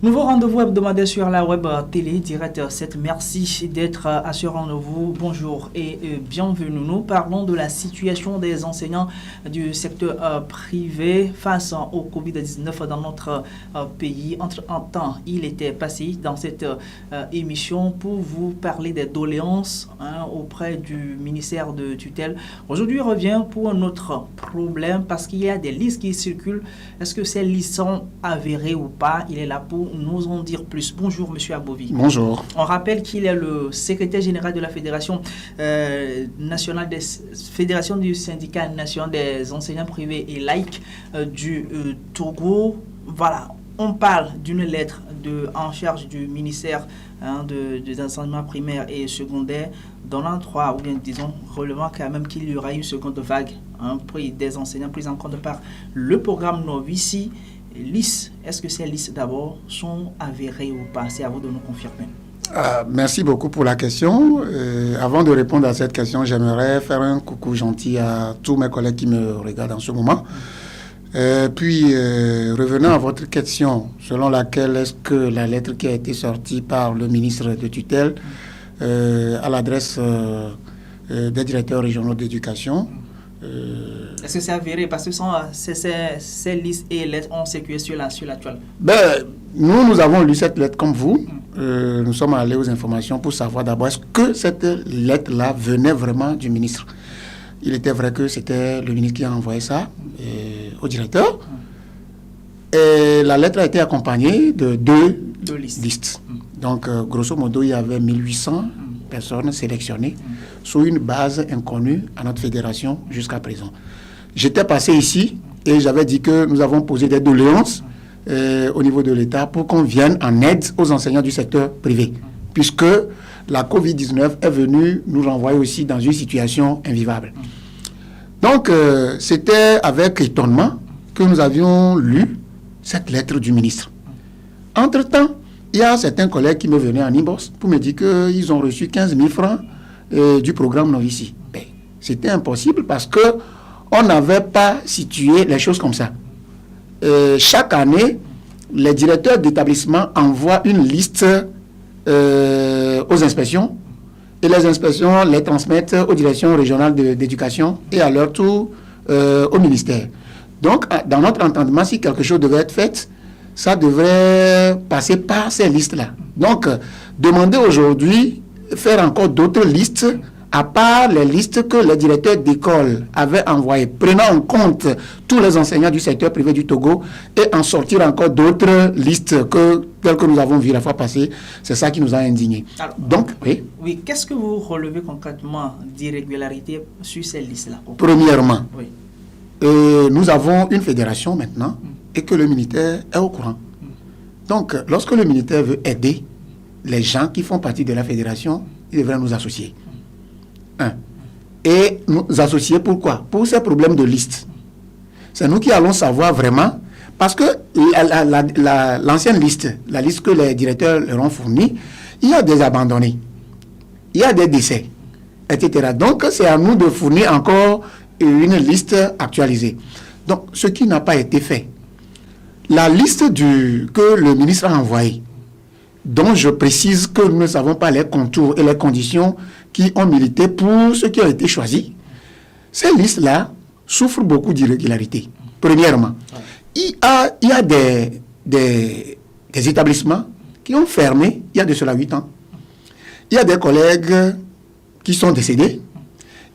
Nouveau rendez-vous hebdomadaire sur la web télé direct 7. Merci d'être à ce rendez-vous. Bonjour et bienvenue. Nous parlons de la situation des enseignants du secteur privé face au Covid-19 dans notre pays. Entre-temps, il était passé dans cette émission pour vous parler des doléances auprès du ministère de tutelle. Aujourd'hui, il revient pour un autre problème parce qu'il y a des listes qui circulent. Est-ce que ces listes sont avérées ou pas? Il est là pour nous en dire plus. Bonjour, Monsieur Abovi. Bonjour. On rappelle qu'il est le secrétaire général de la Fédération nationale Fédération du syndicat national des enseignants privés et laïcs du Togo. Voilà, on parle d'une lettre en charge du ministère des enseignements primaires et secondaires, donnant ou bien disons relevant quand même qu'il y aura une seconde vague des enseignants pris en compte par le programme Novici. Listes, est-ce que ces listes d'abord sont avérées ou pas? C'est à vous de nous confirmer. Merci beaucoup pour la question. Avant de répondre à cette question, j'aimerais faire un coucou gentil à tous mes collègues qui me regardent en ce moment. Puis, revenant à votre question, selon laquelle est-ce que la lettre qui a été sortie par le ministre de tutelle à l'adresse des directeurs régionaux d'éducation, est-ce que c'est avéré? Parce que ces listes et lettres ont circulé sur la toile. Nous avons lu cette lettre comme vous. Nous sommes allés aux informations pour savoir d'abord est-ce que cette lettre-là venait vraiment du ministre. Il était vrai que c'était le ministre qui a envoyé ça au directeur. Et la lettre a été accompagnée de deux listes. Donc, grosso modo, il y avait 1800 personnes sélectionnées sur une base inconnue à notre fédération jusqu'à présent. J'étais passé ici et j'avais dit que nous avons posé des doléances au niveau de l'État pour qu'on vienne en aide aux enseignants du secteur privé, puisque la Covid-19 est venue nous renvoyer aussi dans une situation invivable. Donc, c'était avec étonnement que nous avions lu cette lettre du ministre. Entre-temps, il y a certains collègues qui me venaient en inbox pour me dire qu'ils ont reçu 15 000 francs du programme Novici. C'était impossible parce qu'on n'avait pas situé les choses comme ça. Chaque année, les directeurs d'établissement envoient une liste aux inspections et les inspections les transmettent aux directions régionales d'éducation et à leur tour au ministère. Donc, dans notre entendement, si quelque chose devait être fait, ça devrait passer par ces listes-là. Donc, demander aujourd'hui, faire encore d'autres listes, à part les listes que les directeurs d'école avaient envoyées, prenant en compte tous les enseignants du secteur privé du Togo et en sortir encore d'autres listes telles que nous avons vues la fois passée, c'est ça qui nous a indignés. Alors, donc, oui, qu'est-ce que vous relevez concrètement d'irrégularité sur ces listes-là? Premièrement, nous avons une fédération maintenant et que le militaire est au courant. Donc, lorsque le militaire veut aider les gens qui font partie de la fédération, il devrait nous associer. Et nous associer pourquoi? Pour ces problèmes de liste. C'est nous qui allons savoir vraiment, parce que l'ancienne liste, la liste que les directeurs leur ont fournie, il y a des abandonnés, il y a des décès, etc. Donc, c'est à nous de fournir encore une liste actualisée. Donc, ce qui n'a pas été fait, la liste que le ministre a envoyée, dont je précise que nous ne savons pas les contours et les conditions qui ont milité pour ceux qui ont été choisis, ces listes-là souffrent beaucoup d'irrégularités. Premièrement, il y a des établissements qui ont fermé il y a de cela 8 ans. Il y a des collègues qui sont décédés.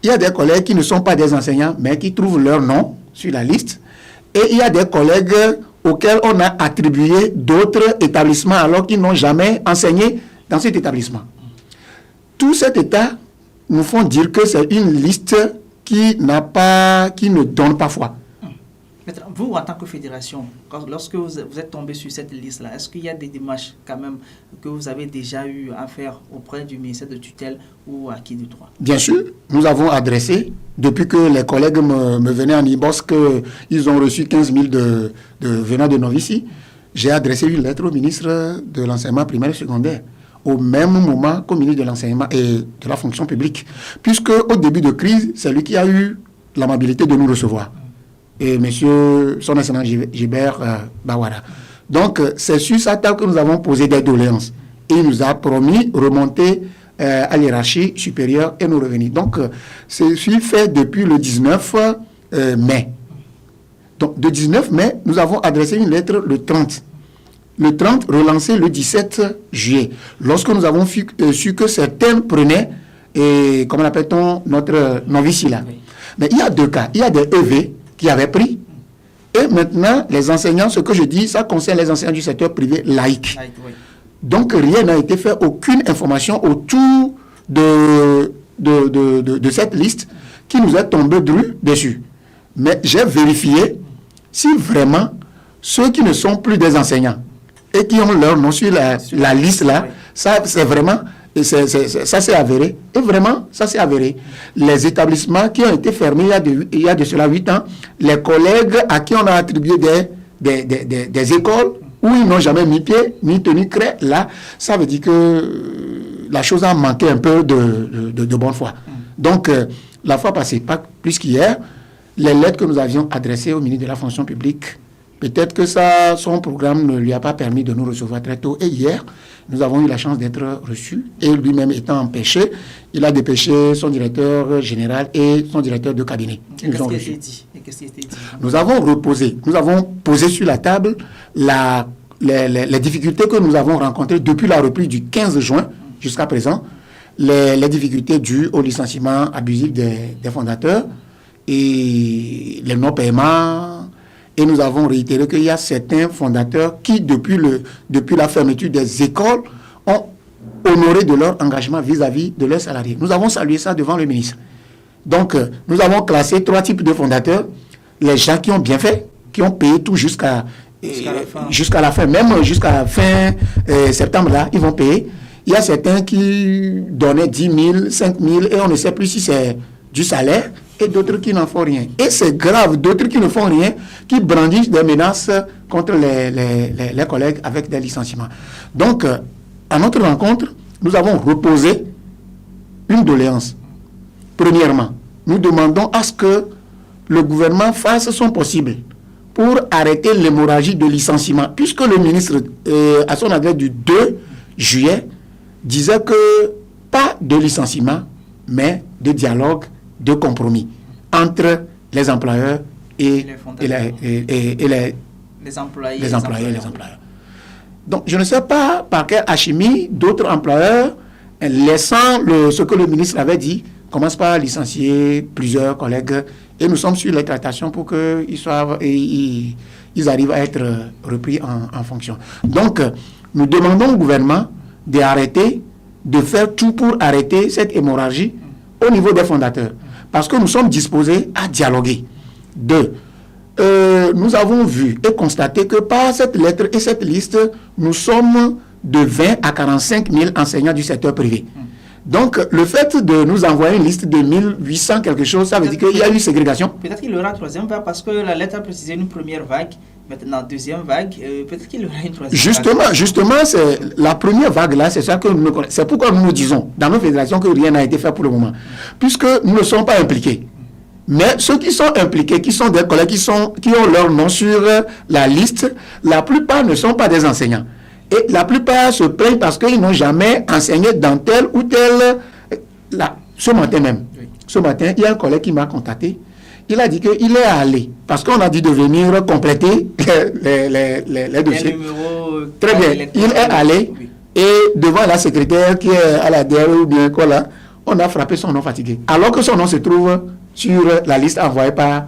Il y a des collègues qui ne sont pas des enseignants, mais qui trouvent leur nom sur la liste. Et il y a des collègues auxquels on a attribué d'autres établissements alors qu'ils n'ont jamais enseigné dans cet établissement. Tout cet état nous font dire que c'est une liste qui ne donne pas foi. Vous, en tant que fédération, lorsque vous êtes tombé sur cette liste-là, est-ce qu'il y a des démarches quand même que vous avez déjà eu à faire auprès du ministère de tutelle ou à qui de droit? Bien sûr, nous avons adressé, depuis que les collègues me venaient en inbox qu'ils ont reçu 15 000 venant de Novici, j'ai adressé une lettre au ministre de l'enseignement primaire et secondaire, au même moment qu'au ministre de l'enseignement et de la fonction publique, puisque au début de crise, c'est lui qui a eu l'amabilité de nous recevoir. Et monsieur, son excellence Gilbert Bawara. Donc, c'est sur sa table que nous avons posé des doléances. Et il nous a promis remonter à l'hiérarchie supérieure et nous revenir. Donc, c'est fait depuis le 19 mai. Donc, de 19 mai, nous avons adressé une lettre le 30. Le 30, relancé le 17 juillet. Lorsque nous avons su que certains prenaient, et comment appelle-t-on, notre novice là. Oui. Mais il y a deux cas. Il y a des EV qui avaient pris. Et maintenant, les enseignants, ce que je dis, ça concerne les enseignants du secteur privé laïque. Oui. Donc, rien n'a été fait, aucune information autour de cette liste qui nous est tombée dessus. Mais j'ai vérifié si vraiment ceux qui ne sont plus des enseignants et qui ont leur nom sur la liste là, ça c'est vraiment, ça s'est avéré. Et vraiment, ça s'est avéré. Les établissements qui ont été fermés il y a de cela 8 ans, les collègues à qui on a attribué des écoles où ils n'ont jamais mis pied, ni tenu craie, là, ça veut dire que la chose a manqué un peu de bonne foi. Donc, la fois passée, pas plus qu'hier, les lettres que nous avions adressées au ministre de la Fonction publique, peut-être que son programme ne lui a pas permis de nous recevoir très tôt. Et hier, nous avons eu la chance d'être reçus. Et lui-même étant empêché, il a dépêché son directeur général et son directeur de cabinet. Et qu'est-ce qui a été dit? Nous avons posé sur la table les difficultés que nous avons rencontrées depuis la reprise du 15 juin jusqu'à présent, les difficultés dues au licenciement abusif des fondateurs et les non-paiements. Et nous avons réitéré qu'il y a certains fondateurs qui, depuis la fermeture des écoles, ont honoré de leur engagement vis-à-vis de leurs salariés. Nous avons salué ça devant le ministre. Donc, nous avons classé 3 types de fondateurs. Les gens qui ont bien fait, qui ont payé tout jusqu'à la fin, même jusqu'à la fin septembre, là, ils vont payer. Il y a certains qui donnaient 10 000, 5 000, et on ne sait plus si c'est du salaire, et d'autres qui n'en font rien. Et c'est grave, d'autres qui ne font rien, qui brandissent des menaces contre les collègues avec des licenciements. Donc, à notre rencontre, nous avons reposé une doléance. Premièrement, nous demandons à ce que le gouvernement fasse son possible pour arrêter l'hémorragie de licenciement, puisque le ministre, à son adresse du 2 juillet, disait que pas de licenciement, mais de dialogue, de compromis entre les employeurs et les employés. Donc, je ne sais pas par quelle alchimie d'autres employeurs, laissant ce que le ministre avait dit, commencent par licencier plusieurs collègues, et nous sommes sur les tractations pour qu'ils arrivent à être repris en fonction. Donc, nous demandons au gouvernement de faire tout pour arrêter cette hémorragie au niveau des fondateurs. Parce que nous sommes disposés à dialoguer. 2. Nous avons vu et constaté que par cette lettre et cette liste, nous sommes de 20 à 45 000 enseignants du secteur privé. Donc, le fait de nous envoyer une liste de 1800 quelque chose, ça veut dire qu'il y a eu ségrégation. Peut-être qu'il y aura une troisième vague parce que la lettre a précisé une première vague. Maintenant, deuxième vague, peut-être qu'il y aura une troisième vague. Justement, c'est la première vague là, c'est ça que nous connaissons. C'est pourquoi nous disons dans nos fédérations que rien n'a été fait pour le moment. Puisque nous ne sommes pas impliqués. Mais ceux qui sont impliqués, qui sont des collègues, qui ont leur nom sur la liste, la plupart ne sont pas des enseignants. Et la plupart se plaignent parce qu'ils n'ont jamais enseigné dans tel ou tel... Ce matin même, il y a un collègue qui m'a contacté. Il a dit qu'il est allé, parce qu'on a dit de venir compléter les dossiers. Très bien, il est allé, et devant la secrétaire qui est à la DRE ou bien quoi là, on a frappé son nom fatigué. Alors que son nom se trouve sur la liste envoyée par...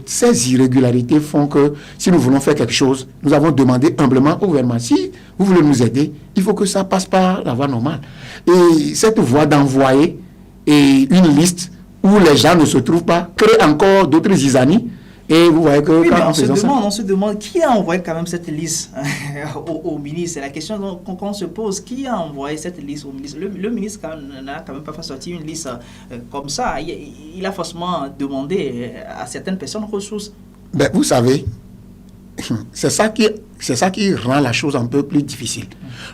Ces irrégularités font que si nous voulons faire quelque chose, nous avons demandé humblement au gouvernement, si vous voulez nous aider, il faut que ça passe par la voie normale. Et cette voie d'envoyer une liste où les gens ne se trouvent pas crée encore d'autres zizanies. Et vous voyez que quand on se demande qui a envoyé quand même cette liste au ministre. C'est la question qu'on se pose. Qui a envoyé cette liste au ministre? Le ministre n'a quand même pas fait sortir une liste comme ça. Il a forcément demandé à certaines personnes ressources. Ben, vous savez, c'est ça qui rend la chose un peu plus difficile.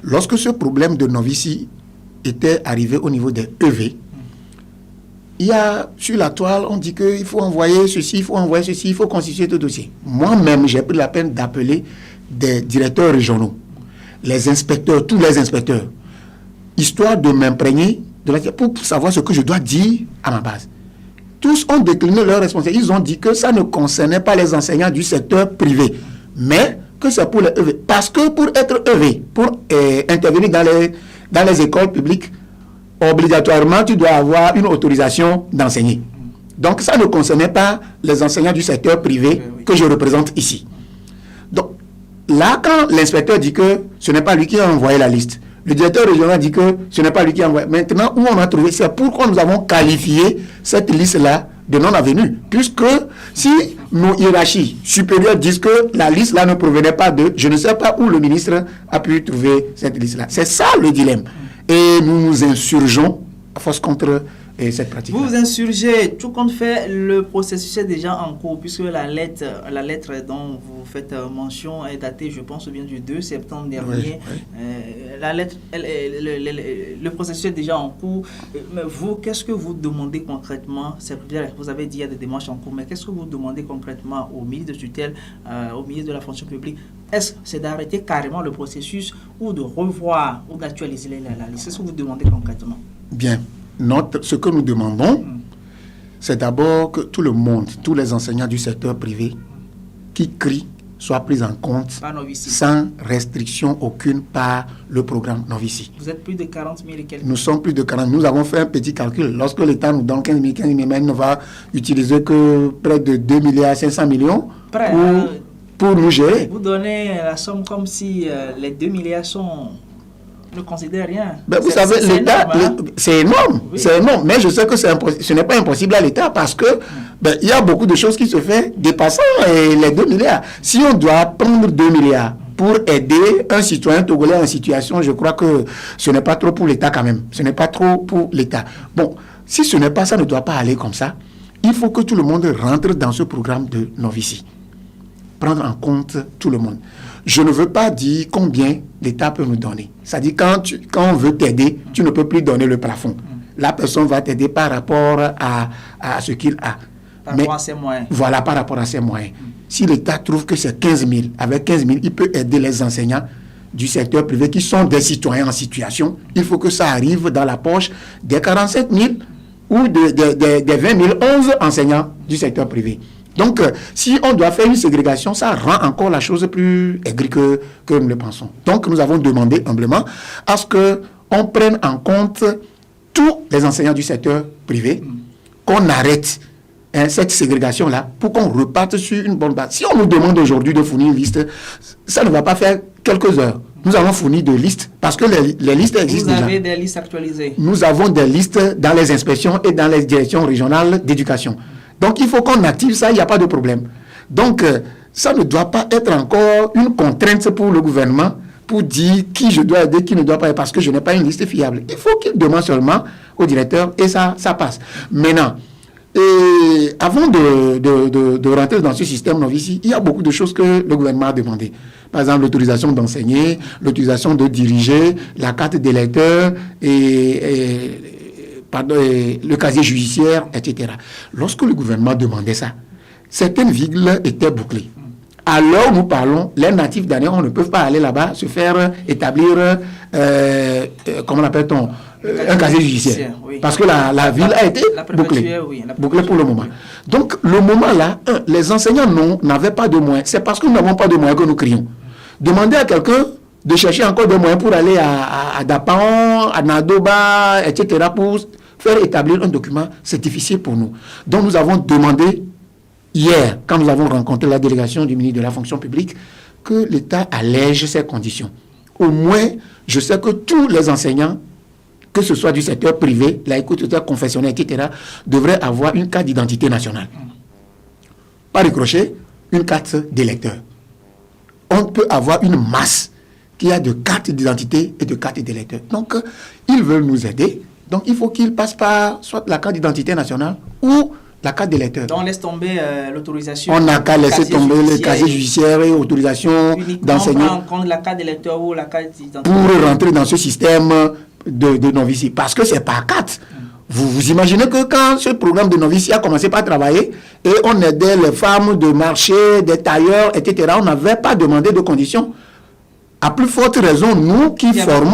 Lorsque ce problème de novicie était arrivé au niveau des EV, il y a sur la toile, on dit qu'il faut envoyer ceci, il faut constituer tout dossier. Moi-même, j'ai pris la peine d'appeler des directeurs régionaux, les inspecteurs, tous les inspecteurs, histoire de m'imprégner pour savoir ce que je dois dire à ma base. Tous ont décliné leurs responsabilités. Ils ont dit que ça ne concernait pas les enseignants du secteur privé, mais que c'est pour les EV. Parce que pour être EV, pour intervenir dans les écoles publiques, obligatoirement, tu dois avoir une autorisation d'enseigner. Donc, ça ne concernait pas les enseignants du secteur privé que je représente ici. Donc, là, quand l'inspecteur dit que ce n'est pas lui qui a envoyé la liste, le directeur régional dit que ce n'est pas lui qui a envoyé. Maintenant, où on a trouvé, c'est pourquoi nous avons qualifié cette liste-là de non-avenue. Puisque si nos hiérarchies supérieures disent que la liste-là ne provenait pas de... Je ne sais pas où le ministre a pu trouver cette liste-là. C'est ça le dilemme. Et nous nous insurgeons à force contre cette pratique. Vous vous insurgez, tout compte fait, le processus est déjà en cours, puisque la lettre dont vous faites mention est datée, je pense, bien du 2 septembre dernier. Oui. La lettre, le processus est déjà en cours. Mais vous, qu'est-ce que vous demandez concrètement? Vous avez dit qu'il y a des démarches en cours, mais qu'est-ce que vous demandez concrètement au ministre de tutelle, au ministre de la fonction publique? Est-ce que c'est d'arrêter carrément le processus ou de revoir ou d'actualiser la liste? Qu'est-ce que vous demandez concrètement? Bien. Ce que nous demandons, c'est d'abord que tout le monde, tous les enseignants du secteur privé qui crient soient pris en compte sans restriction aucune par le programme Novici. Vous êtes plus de 40 000 et quelques. Nous sommes plus de 40 000. Nous avons fait un petit calcul. Lorsque l'État nous donne 15 000, mais il ne va utiliser que près de 2 milliards 500 millions pour nous gérer. Vous donnez la somme comme si les 2 milliards ne considère rien. Ben vous savez, l'État, c'est énorme, oui. C'est énorme. Mais je sais que ce n'est pas impossible à l'État parce que il y a beaucoup de choses qui se font dépassant les 2 milliards. Si on doit prendre 2 milliards pour aider un citoyen togolais en situation, je crois que ce n'est pas trop pour l'État quand même. Ce n'est pas trop pour l'État. Bon, si ce n'est pas ça, ne doit pas aller comme ça. Il faut que tout le monde rentre dans ce programme de Novici. Prendre en compte tout le monde. Je ne veux pas dire combien l'État peut nous donner. C'est-à-dire quand on veut t'aider, tu ne peux plus donner le plafond. La personne va t'aider par rapport à ce qu'il a. Par rapport à ses moyens. Voilà, par rapport à ses moyens. Si l'État trouve que c'est 15 000, avec 15 000, il peut aider les enseignants du secteur privé qui sont des citoyens en situation. Il faut que ça arrive dans la poche des 47 000 ou des 20 011 enseignants du secteur privé. Donc, si on doit faire une ségrégation, ça rend encore la chose plus aigrie que nous le pensons. Donc, nous avons demandé humblement à ce qu'on prenne en compte tous les enseignants du secteur privé, qu'on arrête cette ségrégation-là pour qu'on reparte sur une bonne base. Si on nous demande aujourd'hui de fournir une liste, ça ne va pas faire quelques heures. Nous avons fourni des listes parce que les listes existent déjà. Vous avez des listes actualisées? Nous avons des listes dans les inspections et dans les directions régionales d'éducation. Donc, il faut qu'on active ça, il n'y a pas de problème. Donc, ça ne doit pas être encore une contrainte pour le gouvernement pour dire qui je dois aider, qui ne doit pas aider, parce que je n'ai pas une liste fiable. Il faut qu'il demande seulement au directeur et ça passe. Maintenant, avant de rentrer dans ce système Novici, il y a beaucoup de choses que le gouvernement a demandé. Par exemple, l'autorisation d'enseigner, l'autorisation de diriger, la carte d'électeur le casier judiciaire, etc. Lorsque le gouvernement demandait ça, certaines villes étaient bouclées. Alors nous parlons, les natifs d'Anion ne peuvent pas aller là-bas se faire établir, comment l'appelle-t-on, un casier judiciaire. Oui. Parce que la ville a été bouclée, bouclée pour le moment. Donc le moment là, les enseignants n'avaient pas de moyens. C'est parce que nous n'avons pas de moyens que nous crions. Demandez à quelqu'un de chercher encore des moyens pour aller à Dapan, à Nadoba, etc. pour faire établir un document, c'est difficile pour nous. Donc nous avons demandé hier, quand nous avons rencontré la délégation du ministre de la fonction publique, que l'État allège ces conditions. Au moins, je sais que tous les enseignants, que ce soit du secteur privé, laïco, confessionnel, etc., devraient avoir une carte d'identité nationale. Par ricochet, une carte d'électeur. On peut avoir une masse qui a de cartes d'identité et de cartes d'électeur. Donc, ils veulent nous aider. Donc, il faut qu'ils passent par soit la carte d'identité nationale ou la carte d'électeur. Donc, on laisse tomber l'autorisation. On n'a qu'à laisser tomber le casier judiciaire et l'autorisation d'enseigner. On prend la carte d'électeur ou la carte d'identité. Pour rentrer dans ce système de Novici. Parce que c'est par carte. Vous imaginez que quand ce programme de noviciat a commencé par travailler et on aidait les femmes de marché, des tailleurs, etc., on n'avait pas demandé de conditions. À plus forte raison, nous qui formons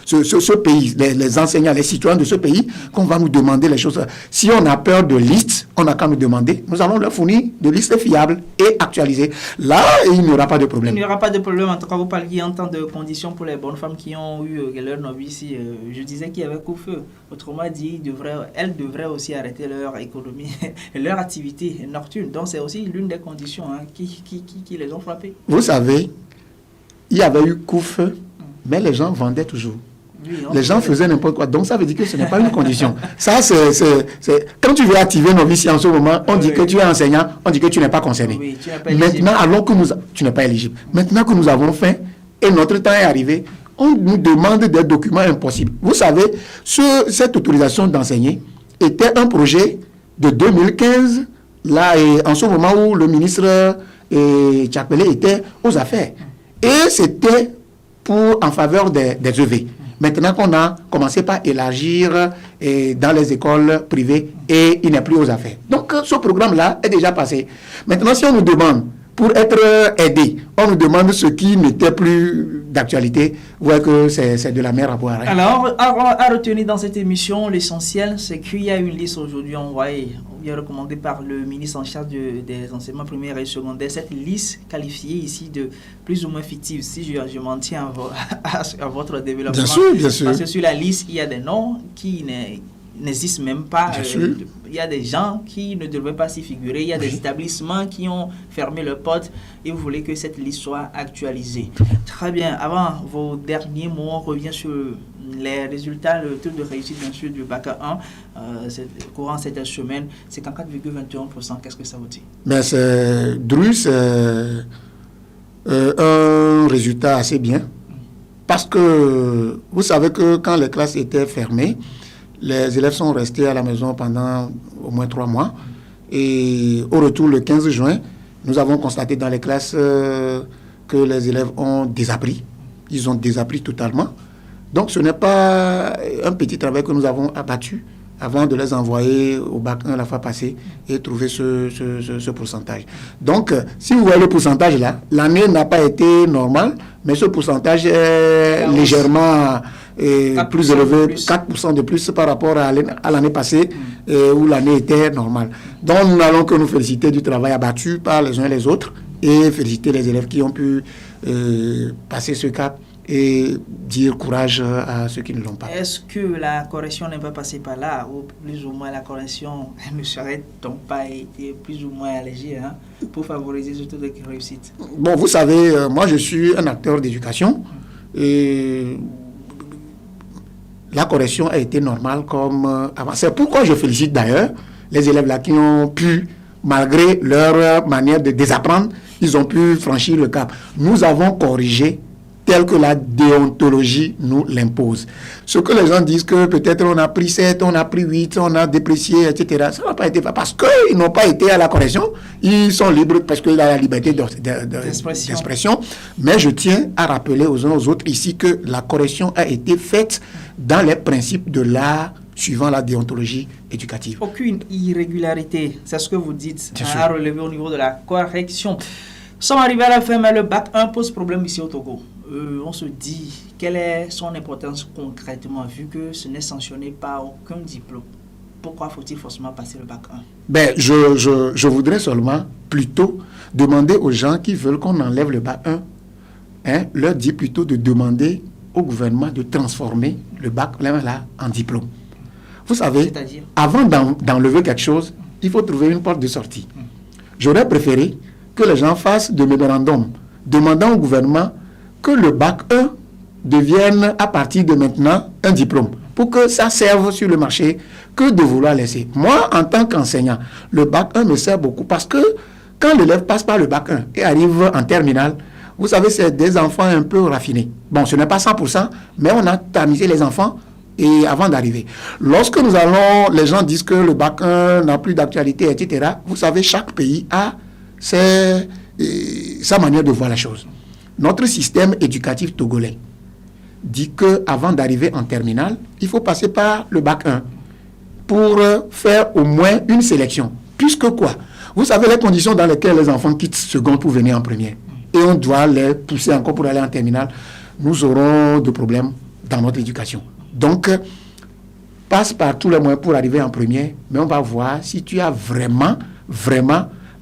ce pays, les enseignants, les citoyens de ce pays, qu'on va nous demander les choses. Si on a peur de listes, on n'a qu'à nous demander. Nous allons leur fournir de listes fiables et actualisées. Là, il n'y aura pas de problème. Il n'y aura pas de problème. En tout cas, vous parliez en temps de conditions pour les bonnes femmes qui ont eu leur novice. Je disais qu'il y avait couvre-feu. Autrement dit, elles devraient aussi arrêter leur économie, leur activité nocturne. Donc, c'est aussi l'une des conditions qui les ont frappées. Vous savez, il y avait eu couvre-feu, mais les gens vendaient toujours. Oui, les gens faisaient n'importe quoi. Donc, ça veut dire que ce n'est pas une condition. Ça, c'est... Quand tu veux activer novice en ce moment, on dit que tu es enseignant, on dit que tu n'es pas concerné. Oui, tu n'es pas maintenant, alors que tu n'es pas éligible. Maintenant que nous avons fait et notre temps est arrivé, on nous demande des documents impossibles. Vous savez, cette autorisation d'enseigner était un projet de 2015, là, et en ce moment où le ministre Tchapelé était aux affaires. Et c'était en faveur des EV. Maintenant qu'on a commencé par élargir dans les écoles privées et il n'est plus aux affaires. Donc, ce programme-là est déjà passé. Maintenant, si on nous demande, pour être aidé, on nous demande ce qui n'était plus d'actualité, vous voyez que c'est de la mer à boire. Hein. Alors, à retenir dans cette émission, l'essentiel, c'est qu'il y a une liste aujourd'hui envoyée, recommandée par le ministre en charge des enseignements primaires et secondaires. Cette liste qualifiée ici de plus ou moins fictive, si je m'en tiens à votre développement. Bien sûr, bien sûr. Parce que sur la liste, il y a des noms qui n'existent même pas. Il y a des gens qui ne devraient pas s'y figurer. Il y a des établissements qui ont fermé leurs portes et vous voulez que cette liste soit actualisée. Très bien. Avant vos derniers mots, on revient sur les résultats, le taux de réussite bien sûr du bac 1 courant cette semaine, c'est 54,21%. Qu'est-ce que ça vous dit? Mais c'est un résultat assez bien parce que vous savez que quand les classes étaient fermées, les élèves sont restés à la maison pendant au moins 3 mois. Et au retour, le 15 juin, nous avons constaté dans les classes que les élèves ont désappris. Ils ont désappris totalement. Donc, ce n'est pas un petit travail que nous avons abattu avant de les envoyer au bac 1 la fois passée et trouver ce pourcentage. Donc, si vous voyez le pourcentage là, l'année n'a pas été normale, mais ce pourcentage est légèrement plus élevé, 4% de plus par rapport à l'année passée où l'année était normale. Donc, nous n'allons que nous féliciter du travail abattu par les uns et les autres et féliciter les élèves qui ont pu passer ce cap et dire courage à ceux qui ne l'ont pas. Est-ce que la correction n'est pas passée par là, ou plus ou moins la correction ne serait donc pas été plus ou moins allégée pour favoriser ce taux de réussite? Bon, vous savez, moi je suis un acteur d'éducation et la correction a été normale comme avant. C'est pourquoi je félicite d'ailleurs les élèves là qui ont pu, malgré leur manière de désapprendre, ils ont pu franchir le cap. Nous avons corrigé tel que la déontologie nous l'impose. Ce que les gens disent que peut-être on a pris 7, on a pris 8, on a déprécié, etc. Ça n'a pas été fait parce qu'ils n'ont pas été à la correction. Ils sont libres parce qu'il y a la liberté d'expression. Mais je tiens à rappeler aux uns aux autres ici que la correction a été faite dans les principes de l'art suivant la déontologie éducative. Aucune irrégularité, c'est ce que vous dites, à relever au niveau de la correction. Nous sommes arrivés à la fin, mais le bac 1 pose problème ici au Togo. On se dit, quelle est son importance concrètement, vu que ce n'est sanctionné par aucun diplôme? Pourquoi faut-il forcément passer le bac 1? Ben, je voudrais seulement plutôt demander aux gens qui veulent qu'on enlève le bac 1, leur dire plutôt de demander au gouvernement de transformer le bac là en diplôme. Vous savez, avant d'enlever quelque chose, il faut trouver une porte de sortie. J'aurais préféré que les gens fassent de mémorandum demandant au gouvernement que le bac 1 devienne à partir de maintenant un diplôme pour que ça serve sur le marché que de vouloir laisser. Moi, en tant qu'enseignant, le bac 1 me sert beaucoup parce que quand l'élève passe par le bac 1 et arrive en terminale, vous savez, c'est des enfants un peu raffinés. Bon, ce n'est pas 100%, mais on a tamisé les enfants et avant d'arriver. Lorsque les gens disent que le bac 1 n'a plus d'actualité, etc., vous savez, chaque pays a sa manière de voir la chose. Notre système éducatif togolais dit qu'avant d'arriver en terminale, il faut passer par le bac 1 pour faire au moins une sélection. Puisque quoi? Vous savez les conditions dans lesquelles les enfants quittent seconde pour venir en première. Et on doit les pousser encore pour aller en terminale. Nous aurons des problèmes dans notre éducation. Donc, passe par tous les moyens pour arriver en première, mais on va voir si tu as vraiment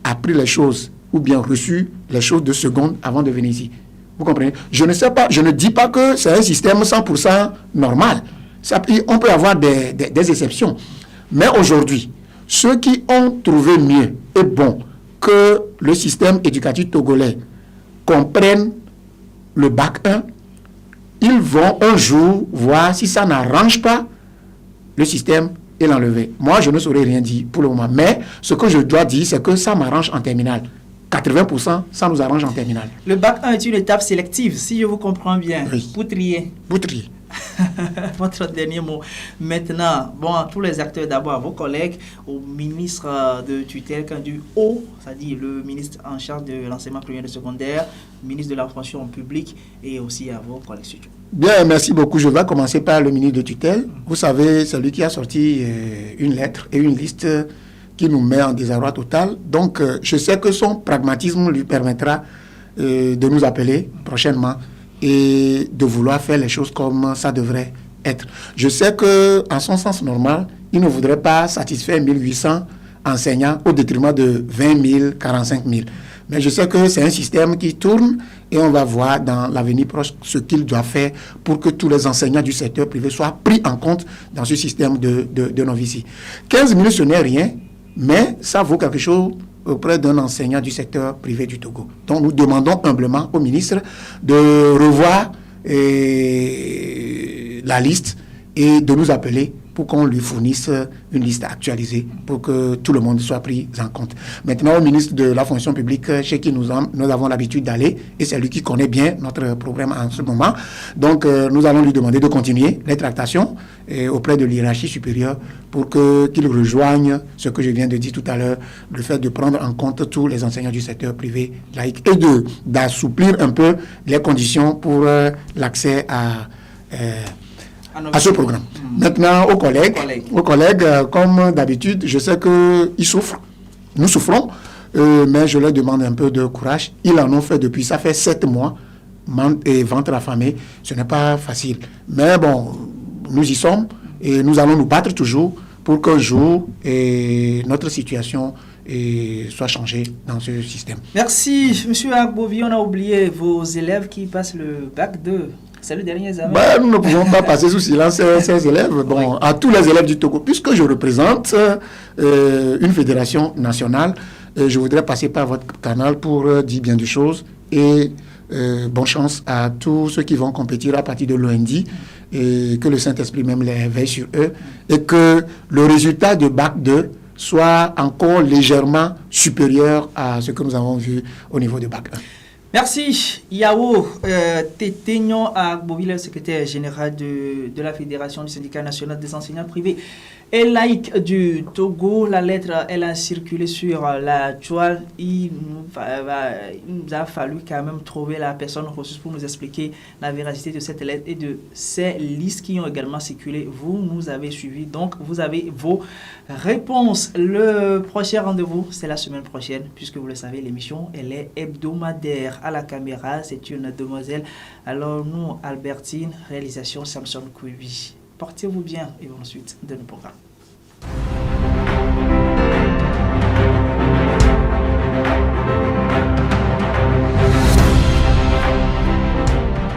appris les choses ou bien reçu les choses de seconde avant de venir ici. Vous comprenez? Je ne sais pas, je ne dis pas que c'est un système 100% normal. On peut avoir des exceptions. Mais aujourd'hui, ceux qui ont trouvé mieux et bon que le système éducatif togolais comprenne le bac 1, ils vont un jour voir si ça n'arrange pas le système et l'enlever. Moi, je ne saurais rien dire pour le moment. Mais ce que je dois dire, c'est que ça m'arrange en terminale. 80%, ça nous arrange en terminale. Le bac 1 est une étape sélective, si je vous comprends bien. Oui. Pour trier. Pour trier. Votre dernier mot. Maintenant, bon, tous les acteurs d'abord, vos collègues, au ministre de tutelle, du haut, c'est-à-dire le ministre en charge de l'enseignement primaire et secondaire, ministre de la fonction publique et aussi à vos collègues. Bien, merci beaucoup. Je vais commencer par le ministre de tutelle. Vous savez, c'est lui qui a sorti une lettre et une liste qui nous met en désarroi total. Donc, je sais que son pragmatisme lui permettra de nous appeler prochainement et de vouloir faire les choses comme ça devrait être. Je sais qu'en son sens normal, il ne voudrait pas satisfaire 1800 enseignants au détriment de 20 000, 45 000. Mais je sais que c'est un système qui tourne et on va voir dans l'avenir proche ce qu'il doit faire pour que tous les enseignants du secteur privé soient pris en compte dans ce système de novices. 15 000, ce n'est rien, mais ça vaut quelque chose auprès d'un enseignant du secteur privé du Togo. Donc nous demandons humblement au ministre de revoir la liste et de nous appeler pour qu'on lui fournisse une liste actualisée pour que tout le monde soit pris en compte. Maintenant, au ministre de la fonction publique, chez qui nous avons l'habitude d'aller, et c'est lui qui connaît bien notre problème en ce moment. Donc, nous allons lui demander de continuer les tractations auprès de l'hiérarchie supérieure pour qu'il rejoigne ce que je viens de dire tout à l'heure, le fait de prendre en compte tous les enseignants du secteur privé laïque et d'assouplir un peu les conditions pour l'accès à ce programme. Maintenant, aux collègues, comme d'habitude, je sais qu'ils souffrent, nous souffrons, mais je leur demande un peu de courage. Ils en ont fait depuis, ça fait 7 mois, et ventre affamé, ce n'est pas facile. Mais bon, nous y sommes et nous allons nous battre toujours pour qu'un jour notre situation soit changée dans ce système. Merci, M. Agbovi. On a oublié vos élèves qui passent le bac 2. C'est le dernier examen. Nous ne pouvons pas passer sous silence ces élèves. Bon, oui. À tous les élèves du Togo, puisque je représente une fédération nationale, je voudrais passer par votre canal pour dire bien des choses et bonne chance à tous ceux qui vont compétir à partir de lundi et que le Saint-Esprit même les veille sur eux et que le résultat de bac 2 soit encore légèrement supérieur à ce que nous avons vu au niveau de bac 1. Merci. Yao Tetegnon Agbovi, le secrétaire général de la Fédération du syndicat national des enseignants privés et laïcs du Togo. La lettre, elle a circulé sur la toile. Il nous a fallu quand même trouver la personne ressource pour nous expliquer la véracité de cette lettre et de ces listes qui ont également circulé. Vous nous avez suivis, donc vous avez vos réponses. Le prochain rendez-vous, c'est la semaine prochaine, puisque vous le savez, l'émission, elle est hebdomadaire. À la caméra, c'est une demoiselle. Alors nous, Albertine, réalisation Samson Kouibi. Portez-vous bien et bonne suite de nos programmes.